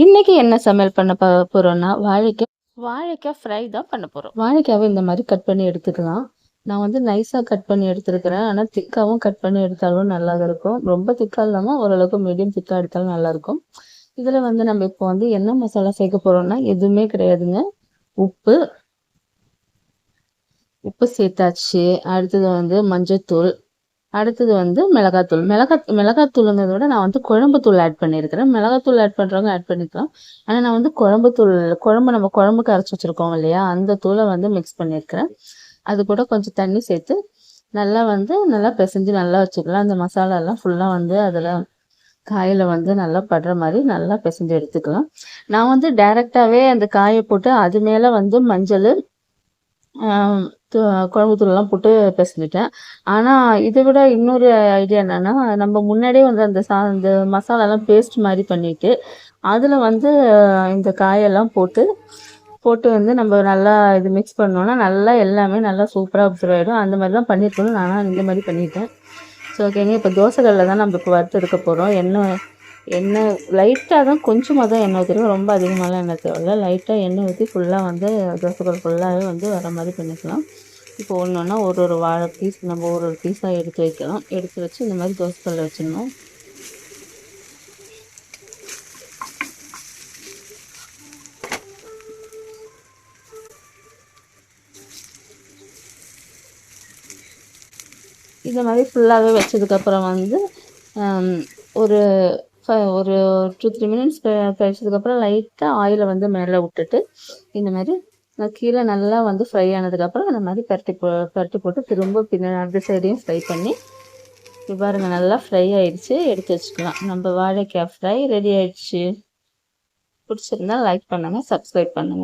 இன்னைக்கு என்ன சமையல் பண்ண போறோம்னா வாழைக்காய் ஃப்ரை தான் பண்ண போறோம். வாழைக்காவை இந்த மாதிரி கட் பண்ணி எடுத்துக்கலாம். நான் வந்து நைஸா கட் பண்ணி எடுத்துருக்கிறேன். ஆனா திக்காவும் கட் பண்ணி எடுத்தாலும் நல்லா இருக்கும். ரொம்ப திக்கா இல்லாம ஓரளவுக்கு மீடியம் திக்கா எடுத்தாலும் நல்லா இருக்கும். இதுல வந்து நம்ம இப்போ வந்து என்ன மசாலா சேர்க்க போறோம்னா எதுவுமே கிடையாதுங்க. உப்பு உப்பு சேர்த்தாச்சு. அடுத்தது வந்து மஞ்சத்தூள், அடுத்தது வந்து மிளகாத்தூள். மிளகாத்தூளுங்கிறத விட நான் வந்து குழம்பு தூள் ஆட் பண்ணியிருக்கிறேன். மிளகாத்தூள் ஆட் பண்ணுறவங்க ஆட் பண்ணிக்கலாம். ஆனால் நான் வந்து நம்ம குழம்புக்கு அரைச்சி வச்சுருக்கோம் இல்லையா, அந்த தூளை வந்து மிக்ஸ் பண்ணியிருக்கிறேன். அது கூட கொஞ்சம் தண்ணி சேர்த்து நல்லா பிசைஞ்சு நல்லா வச்சுக்கலாம். அந்த மசாலாலாம் ஃபுல்லாக வந்து அதில் காயில் வந்து நல்லா படுற மாதிரி நல்லா பிசைஞ்சு எடுத்துக்கலாம். நான் வந்து டைரெக்டாகவே அந்த காயை போட்டு அது மேலே வந்து மஞ்சள், குழம்பு தூள்லாம் போட்டு பிசைஞ்சிட்டேன். ஆனால் இதை விட இன்னொரு ஐடியா என்னென்னா, நம்ம முன்னாடியே வந்து இந்த மசாலாலாம் பேஸ்ட் மாதிரி பண்ணிவிட்டு அதில் வந்து இந்த காயெல்லாம் போட்டு வந்து நம்ம நல்லா இது மிக்ஸ் பண்ணோன்னா நல்லா எல்லாமே நல்லா சூப்பராக அப்சர்வ் ஆகிடும். அந்த மாதிரி தான் பண்ணியிருக்கணும். நானும் இந்த மாதிரி பண்ணிட்டேன். ஸோ ஓகேங்க. இப்போ தோசைக்கல்லில் தான் நம்ம இப்போ வறுத்து எடுக்க போகிறோம். எண்ணெய் லைட்டாக தான், கொஞ்சமாக தான் எண்ணெய் ஊற்றிருக்கோம். ரொம்ப அதிகமாகலாம் எண்ணெய் தேவையில்லை. லைட்டாக எண்ணெய் ஊற்றி ஃபுல்லாக வந்து தோசைக்கல் ஃபுல்லாகவே வந்து வர மாதிரி பண்ணிக்கலாம். இப்போ ஒன்று ஒன்றா ஒரு வாழை பீஸ் நம்ம ஒரு பீஸாக எடுத்து வைக்கலாம். எடுத்து வச்சு இந்த மாதிரி தோசைக்கல்லில் வச்சிடணும். இந்த மாதிரி ஃபுல்லாகவே வச்சதுக்கப்புறம் வந்து ஒரு 2-3 மினிட்ஸ் கழிச்சதுக்கப்புறம் லைட்டாக ஆயிலை வந்து மேலே விட்டுட்டு இந்த மாதிரி கீழே நல்லா வந்து ஃப்ரை ஆனதுக்கப்புறம் அந்த மாதிரி பரட்டி போட்டு திரும்ப அந்த சைடையும் ஃப்ரை பண்ணி பாருங்க நல்லா ஃப்ரை ஆயிடுச்சு. எடுத்து வச்சுக்கலாம். நம்ம வாழைக்காய் ஃப்ரை ரெடி ஆயிடுச்சு. பிடிச்சிருந்தா லைக் பண்ணுங்கள், சப்ஸ்கிரைப் பண்ணுங்கள்.